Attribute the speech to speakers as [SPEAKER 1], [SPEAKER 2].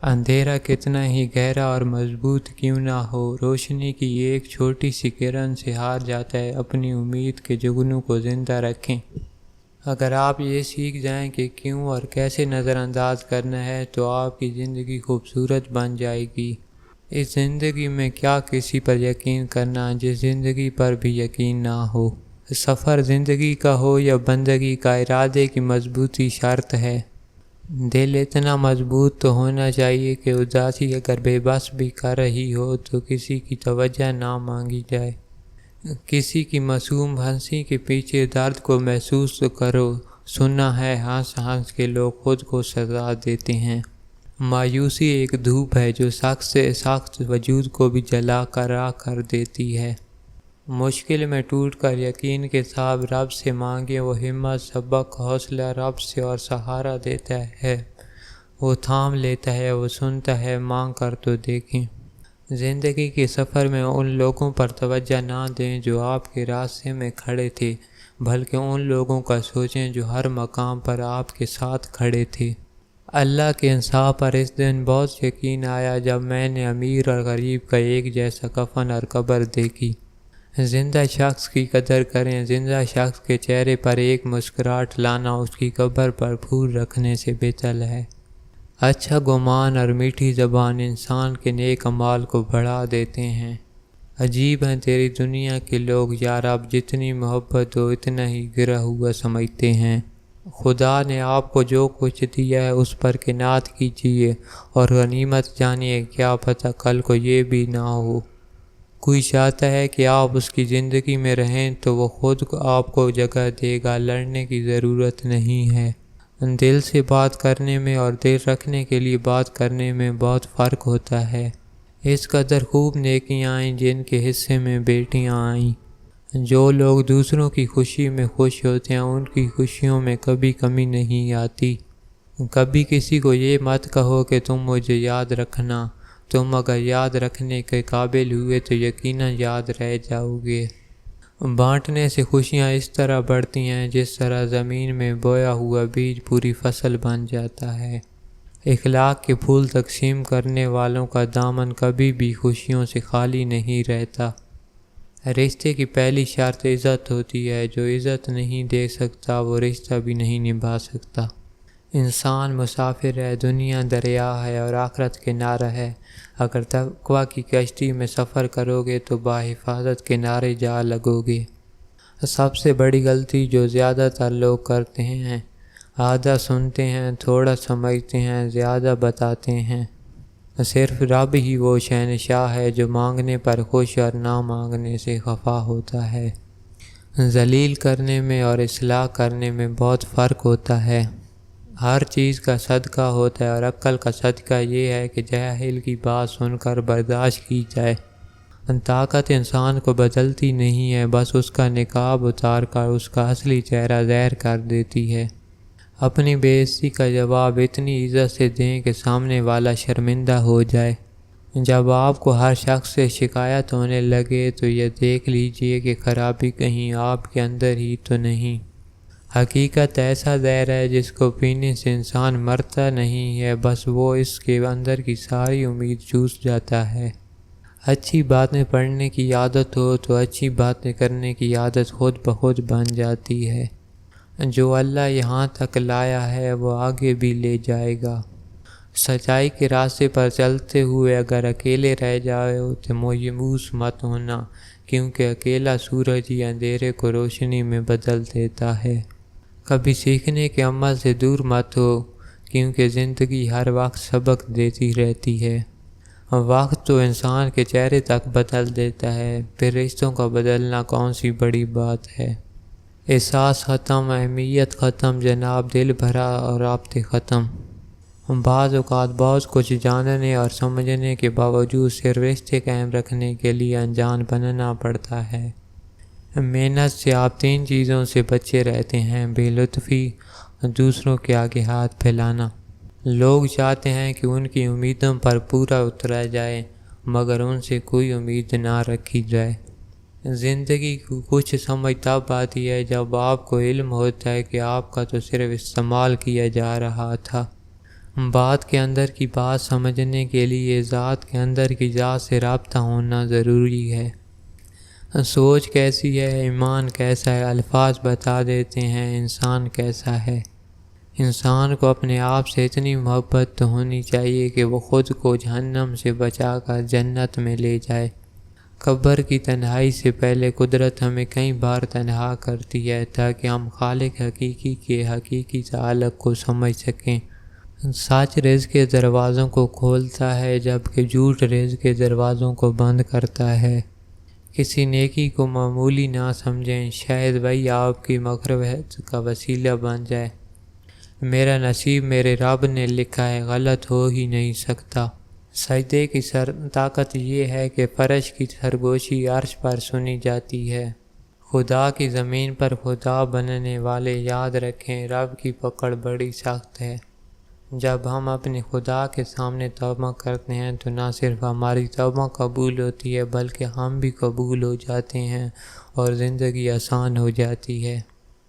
[SPEAKER 1] اندھیرا کتنا ہی گہرا اور مضبوط کیوں نہ ہو، روشنی کی ایک چھوٹی سی کرن سے ہار جاتا ہے۔ اپنی امید کے جگنوں کو زندہ رکھیں۔ اگر آپ یہ سیکھ جائیں کہ کیوں اور کیسے نظر انداز کرنا ہے تو آپ کی زندگی خوبصورت بن جائے گی۔ اس زندگی میں کیا کسی پر یقین کرنا جس زندگی پر بھی یقین نہ ہو۔ سفر زندگی کا ہو یا بندگی کا، ارادے کی مضبوطی شرط ہے۔ دل اتنا مضبوط تو ہونا چاہیے کہ اداسی اگر بے بس بھی کر رہی ہو تو کسی کی توجہ نہ مانگی جائے۔ کسی کی معصوم ہنسی کے پیچھے درد کو محسوس تو کرو۔ سنا ہے ہنس ہنس کے لوگ خود کو سزا دیتے ہیں۔ مایوسی ایک دھوپ ہے جو سخت سے سخت وجود کو بھی جلا کر راکھ کر دیتی ہے۔ مشکل میں ٹوٹ کر یقین کے ساتھ رب سے مانگے، وہ ہمت سبق حوصلہ رب سے اور سہارا دیتا ہے، وہ تھام لیتا ہے، وہ سنتا ہے، مانگ کر تو دیکھیں۔ زندگی کے سفر میں ان لوگوں پر توجہ نہ دیں جو آپ کے راستے میں کھڑے تھے، بلکہ ان لوگوں کا سوچیں جو ہر مقام پر آپ کے ساتھ کھڑے تھے۔ اللہ کے انصاف پر اس دن بہت یقین آیا جب میں نے امیر اور غریب کا ایک جیسا کفن اور قبر دیکھی۔ زندہ شخص کی قدر کریں، زندہ شخص کے چہرے پر ایک مسکراہٹ لانا اس کی قبر پر پھول رکھنے سے بہتر ہے۔ اچھا گمان اور میٹھی زبان انسان کے نیک اعمال کو بڑھا دیتے ہیں۔ عجیب ہیں تیری دنیا کے لوگ، یا رب جتنی محبت ہو اتنا ہی گرا ہوا سمجھتے ہیں۔ خدا نے آپ کو جو کچھ دیا ہے اس پر قناعت کیجیے اور غنیمت جانیے، کیا پتہ کل کو یہ بھی نہ ہو۔ کوئی چاہتا ہے کہ آپ اس کی زندگی میں رہیں تو وہ خود آپ کو جگہ دے گا، لڑنے کی ضرورت نہیں ہے۔ دل سے بات کرنے میں اور دل رکھنے کے لیے بات کرنے میں بہت فرق ہوتا ہے۔ اس قدر خوب نیکیاں آئیں جن کے حصے میں بیٹیاں آئیں۔ جو لوگ دوسروں کی خوشی میں خوش ہوتے ہیں ان کی خوشیوں میں کبھی کمی نہیں آتی۔ کبھی کسی کو یہ مت کہو کہ تم مجھے یاد رکھنا، تم اگر یاد رکھنے کے قابل ہوئے تو یقیناً یاد رہ جاؤ گے۔ بانٹنے سے خوشیاں اس طرح بڑھتی ہیں جس طرح زمین میں بویا ہوا بیج پوری فصل بن جاتا ہے۔ اخلاق کے پھول تقسیم کرنے والوں کا دامن کبھی بھی خوشیوں سے خالی نہیں رہتا۔ رشتے کی پہلی شرط عزت ہوتی ہے، جو عزت نہیں دے سکتا وہ رشتہ بھی نہیں نبھا سکتا۔ انسان مسافر ہے، دنیا دریا ہے اور آخرت کنارہ ہے۔ اگر تقویٰ کی کشتی میں سفر کرو گے تو بحفاظت کنارے جا لگو گے۔ سب سے بڑی غلطی جو زیادہ تر لوگ کرتے ہیں، آدھا سنتے ہیں، تھوڑا سمجھتے ہیں، زیادہ بتاتے ہیں۔ صرف رب ہی وہ شہنشاہ ہے جو مانگنے پر خوش اور نہ مانگنے سے خفا ہوتا ہے۔ ذلیل کرنے میں اور اصلاح کرنے میں بہت فرق ہوتا ہے۔ ہر چیز کا صدقہ ہوتا ہے اور عقل کا صدقہ یہ ہے کہ جاہل کی بات سن کر برداشت کی جائے۔ طاقت انسان کو بدلتی نہیں ہے، بس اس کا نقاب اتار کر اس کا اصلی چہرہ ظاہر کر دیتی ہے۔ اپنی بے عزتی کا جواب اتنی عزت سے دیں کہ سامنے والا شرمندہ ہو جائے۔ جب آپ کو ہر شخص سے شکایت ہونے لگے تو یہ دیکھ لیجئے کہ خرابی کہیں آپ کے اندر ہی تو نہیں۔ حقیقت ایسا زہر ہے جس کو پینے سے انسان مرتا نہیں ہے، بس وہ اس کے اندر کی ساری امید چوس جاتا ہے۔ اچھی باتیں پڑھنے کی عادت ہو تو اچھی باتیں کرنے کی عادت خود بخود بن جاتی ہے۔ جو اللہ یہاں تک لایا ہے وہ آگے بھی لے جائے گا۔ سچائی کے راستے پر چلتے ہوئے اگر اکیلے رہ جاؤ تو مایوس مت ہونا، کیونکہ اکیلا سورج ہی اندھیرے کو روشنی میں بدل دیتا ہے۔ کبھی سیکھنے کے عمل سے دور مت ہو، کیونکہ زندگی ہر وقت سبق دیتی رہتی ہے۔ وقت تو انسان کے چہرے تک بدل دیتا ہے، پھر رشتوں کا بدلنا کون سی بڑی بات ہے۔ احساس ختم، اہمیت ختم، جناب دل بھرا اور رابطے ختم۔ بعض اوقات بہت کچھ جاننے اور سمجھنے کے باوجود صرف رشتے قائم رکھنے کے لیے انجان بننا پڑتا ہے۔ محنت سے آپ تین چیزوں سے بچے رہتے ہیں: بے لطفی، دوسروں کے آگے ہاتھ پھیلانا۔ لوگ چاہتے ہیں کہ ان کی امیدوں پر پورا اترا جائے، مگر ان سے کوئی امید نہ رکھی جائے۔ زندگی کو کچھ سمجھ تب آتی ہے جب آپ کو علم ہوتا ہے کہ آپ کا تو صرف استعمال کیا جا رہا تھا۔ بات کے اندر کی بات سمجھنے کے لیے ذات کے اندر کی ذات سے رابطہ ہونا ضروری ہے۔ سوچ کیسی ہے، ایمان کیسا ہے، الفاظ بتا دیتے ہیں انسان کیسا ہے۔ انسان کو اپنے آپ سے اتنی محبت تو ہونی چاہیے کہ وہ خود کو جہنم سے بچا کر جنت میں لے جائے۔ قبر کی تنہائی سے پہلے قدرت ہمیں کئی بار تنہا کرتی ہے تاکہ ہم خالق حقیقی کے حقیقی تعلق کو سمجھ سکیں۔ سچ رزق کے دروازوں کو کھولتا ہے جبکہ جھوٹ رزق کے دروازوں کو بند کرتا ہے۔ کسی نیکی کو معمولی نہ سمجھیں، شاید وہی آپ کی مغفرت کا وسیلہ بن جائے۔ میرا نصیب میرے رب نے لکھا ہے، غلط ہو ہی نہیں سکتا۔ سجدے کی طاقت یہ ہے کہ فرش کی سرگوشی عرش پر سنی جاتی ہے۔ خدا کی زمین پر خدا بننے والے یاد رکھیں، رب کی پکڑ بڑی سخت ہے۔ جب ہم اپنے خدا کے سامنے توبہ کرتے ہیں تو نہ صرف ہماری توبہ قبول ہوتی ہے بلکہ ہم بھی قبول ہو جاتے ہیں اور زندگی آسان ہو جاتی ہے۔